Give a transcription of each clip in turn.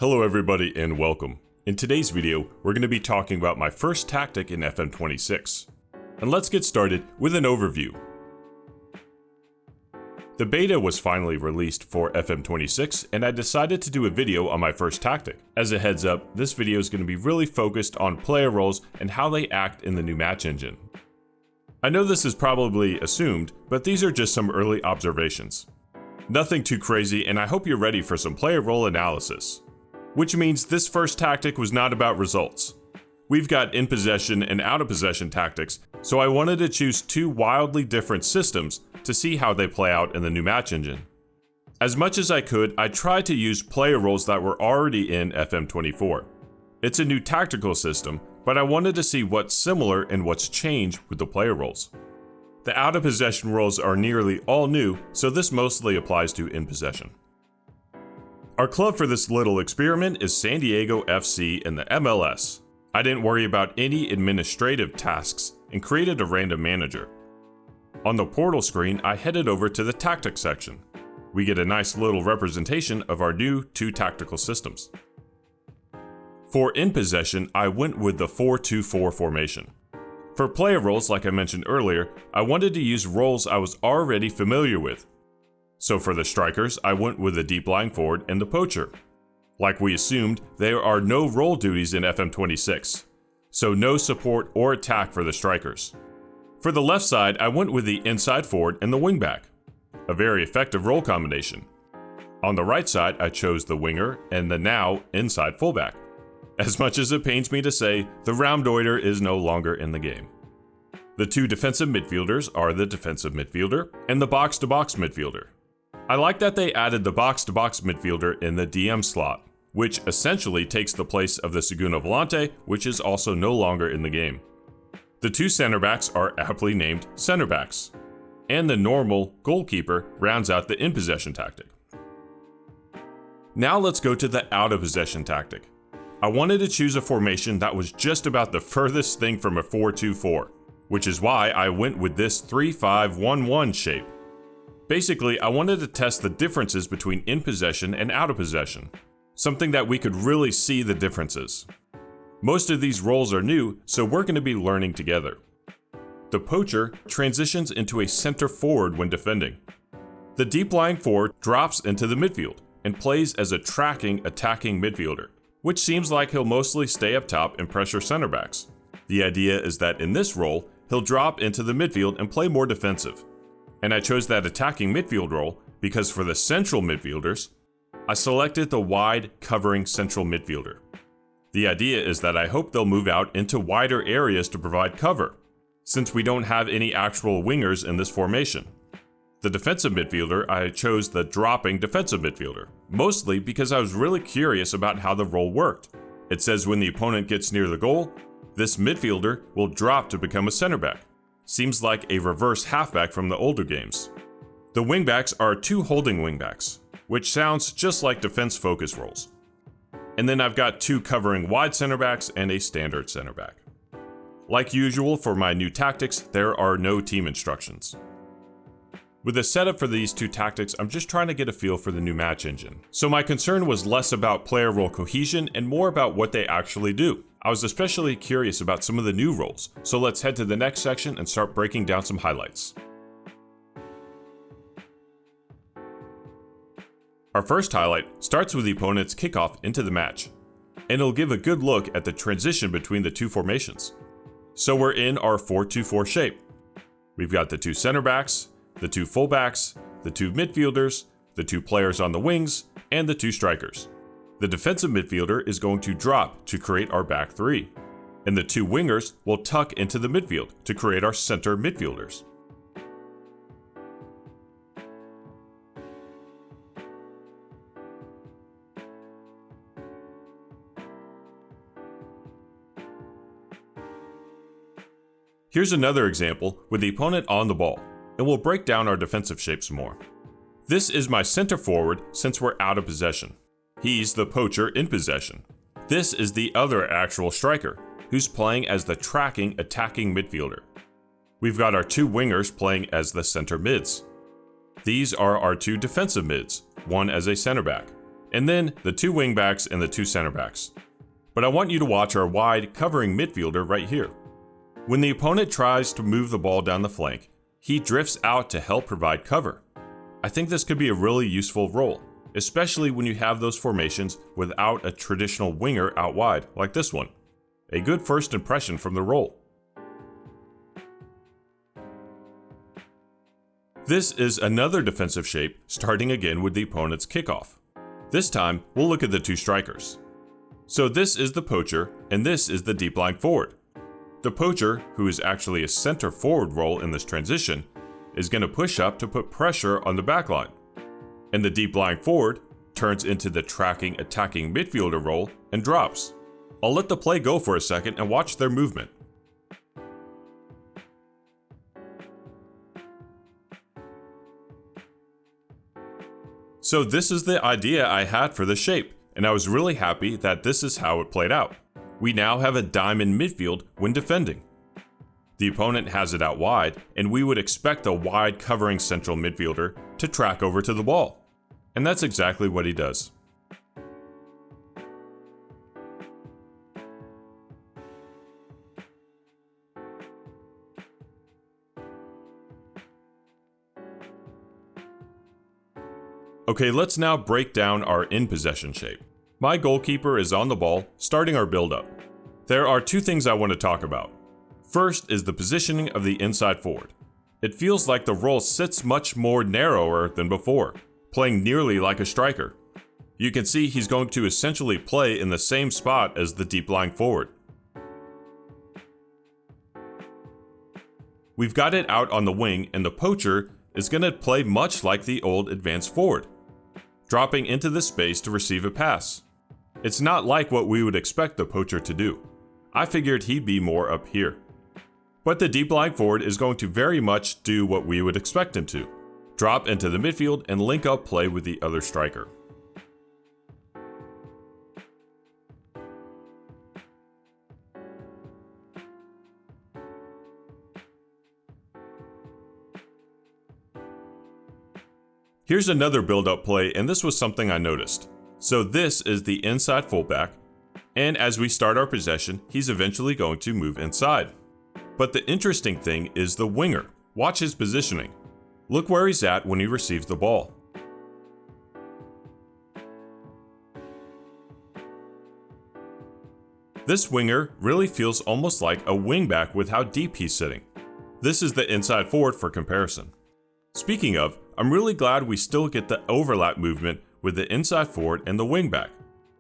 Hello everybody and welcome. In today's video, we're going to be talking about my first tactic in FM26. And let's get started with an overview. The beta was finally released for FM26 and I decided to do a video on my first tactic. As a heads up, this video is going to be really focused on player roles and how they act in the new match engine. I know this is probably assumed, but these are just some early observations. Nothing too crazy, and I hope you're ready for some player role analysis. Which means this first tactic was not about results. We've got in possession and out of possession tactics, so I wanted to choose two wildly different systems to see how they play out in the new match engine. As much as I could, I tried to use player roles that were already in FM24. It's a new tactical system, but I wanted to see what's similar and what's changed with the player roles. The out of possession roles are nearly all new, so this mostly applies to in possession. Our club for this little experiment is San Diego FC in the MLS. I didn't worry about any administrative tasks and created a random manager. On the portal screen, I headed over to the tactics section. We get a nice little representation of our new two tactical systems. For in possession, I went with the 4-2-4 formation. For player roles, like I mentioned earlier, I wanted to use roles I was already familiar with. So for the strikers, I went with the deep lying forward and the poacher. Like we assumed, there are no role duties in FM26, so no support or attack for the strikers. For the left side, I went with the inside forward and the wingback, a very effective role combination. On the right side, I chose the winger and the now inside fullback. As much as it pains me to say, the Raumdeuter is no longer in the game. The two defensive midfielders are the defensive midfielder and the box-to-box midfielder. I like that they added the box-to-box midfielder in the DM slot, which essentially takes the place of the Segunda Volante, which is also no longer in the game. The two center backs are aptly named center backs, and the normal goalkeeper rounds out the in-possession tactic. Now let's go to the out-of-possession tactic. I wanted to choose a formation that was just about the furthest thing from a 4-2-4, which is why I went with this 3-5-1-1 shape. Basically, I wanted to test the differences between in possession and out of possession, something that we could really see the differences. Most of these roles are new, so we're going to be learning together. The poacher transitions into a center forward when defending. The deep lying forward drops into the midfield and plays as a tracking, attacking midfielder, which seems like he'll mostly stay up top and pressure center backs. The idea is that in this role, he'll drop into the midfield and play more defensive. And I chose that attacking midfield role because for the central midfielders, I selected the wide covering central midfielder. The idea is that I hope they'll move out into wider areas to provide cover, since we don't have any actual wingers in this formation. The defensive midfielder, I chose the dropping defensive midfielder, mostly because I was really curious about how the role worked. It says when the opponent gets near the goal, this midfielder will drop to become a center back. Seems like a reverse halfback from the older games. The wingbacks are two holding wingbacks, which sounds just like defense focus roles. And then I've got two covering wide center backs and a standard center back. Like usual for my new tactics, there are no team instructions. With the setup for these two tactics, I'm just trying to get a feel for the new match engine. So my concern was less about player role cohesion and more about what they actually do. I was especially curious about some of the new roles, so let's head to the next section and start breaking down some highlights. Our first highlight starts with the opponent's kickoff into the match, and it'll give a good look at the transition between the two formations. So we're in our 4-2-4 shape. We've got the two center backs, the two fullbacks, the two midfielders, the two players on the wings, and the two strikers. The defensive midfielder is going to drop to create our back three, and the two wingers will tuck into the midfield to create our center midfielders. Here's another example with the opponent on the ball, and we'll break down our defensive shapes more. This is my center forward since we're out of possession. He's the poacher in possession. This is the other actual striker, who's playing as the tracking, attacking midfielder. We've got our two wingers playing as the center mids. These are our two defensive mids, one as a center back. and then the 2 wingbacks and the 2 center backs. But I want you to watch our wide covering midfielder right here. When the opponent tries to move the ball down the flank, he drifts out to help provide cover. I think this could be a really useful role, especially when you have those formations without a traditional winger out wide like this one. A good first impression from the role. This is another defensive shape, starting again with the opponent's kickoff. This time, we'll look at the 2 strikers. So this is the poacher, and this is the deep lying forward. The poacher, who is actually a center forward role in this transition, is going to push up to put pressure on the backline. And the deep lying forward turns into the tracking attacking midfielder role and drops. I'll let the play go for a second and watch their movement. So this is the idea I had for the shape, and I was really happy that this is how it played out. We now have a diamond midfield when defending. The opponent has it out wide, and we would expect a wide covering central midfielder to track over to the ball. And that's exactly what he does. Okay, let's now break down our in-possession shape. My goalkeeper is on the ball, starting our build-up. There are 2 things I want to talk about. First is the positioning of the inside forward. It feels like the role sits much more narrower than before, playing nearly like a striker. You can see he's going to essentially play in the same spot as the deep lying forward. We've got it out on the wing, and the poacher is going to play much like the old advanced forward, dropping into the space to receive a pass. It's not like what we would expect the poacher to do. I figured he'd be more up here. But the deep lying forward is going to very much do what we would expect him to, drop into the midfield and link up play with the other striker. Here's another build-up play, and this was something I noticed. So this is the inside fullback, and as we start our possession, he's eventually going to move inside. But the interesting thing is the winger. Watch his positioning. Look where he's at when he receives the ball. This winger really feels almost like a wingback with how deep he's sitting. This is the inside forward for comparison. Speaking of, I'm really glad we still get the overlap movement with the inside forward and the wingback.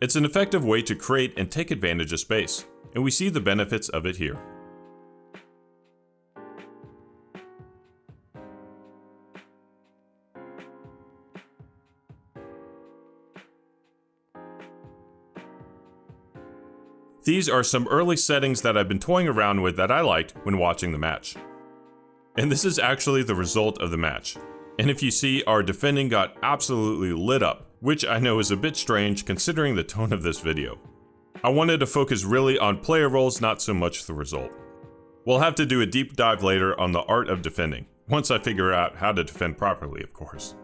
It's an effective way to create and take advantage of space, and we see the benefits of it here. These are some early settings that I've been toying around with that I liked when watching the match. And this is actually the result of the match. And if you see, our defending got absolutely lit up, which I know is a bit strange considering the tone of this video. I wanted to focus really on player roles, not so much the result. We'll have to do a deep dive later on the art of defending, once I figure out how to defend properly, of course.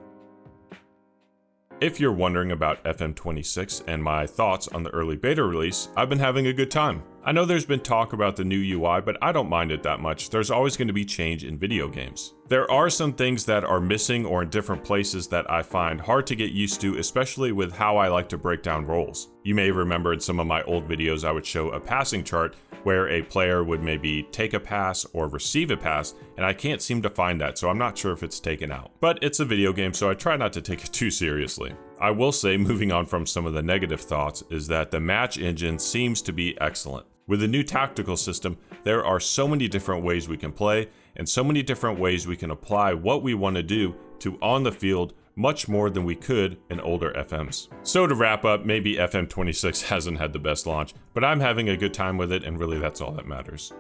If you're wondering about FM26 and my thoughts on the early beta release, I've been having a good time. I know there's been talk about the new UI, but I don't mind it that much. There's always going to be change in video games. There are some things that are missing or in different places that I find hard to get used to, especially with how I like to break down roles. You may remember in some of my old videos I would show a passing chart where a player would maybe take a pass or receive a pass, and I can't seem to find that, so I'm not sure if it's taken out. But it's a video game, so I try not to take it too seriously. I will say, moving on from some of the negative thoughts, is that the match engine seems to be excellent. With the new tactical system, there are so many different ways we can play, and so many different ways we can apply what we want to do to on the field, much more than we could in older FMs. So to wrap up, maybe FM26 hasn't had the best launch, but I'm having a good time with it, and really that's all that matters.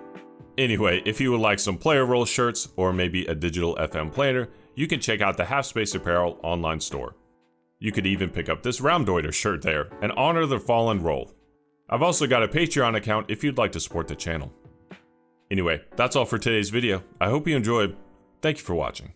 Anyway, if you would like some player role shirts, or maybe a digital FM planner, you can check out the Half Space Apparel online store. You could even pick up this Roundoiter shirt there, and honor the fallen role. I've also got a Patreon account if you'd like to support the channel. Anyway, that's all for today's video. I hope you enjoyed. Thank you for watching.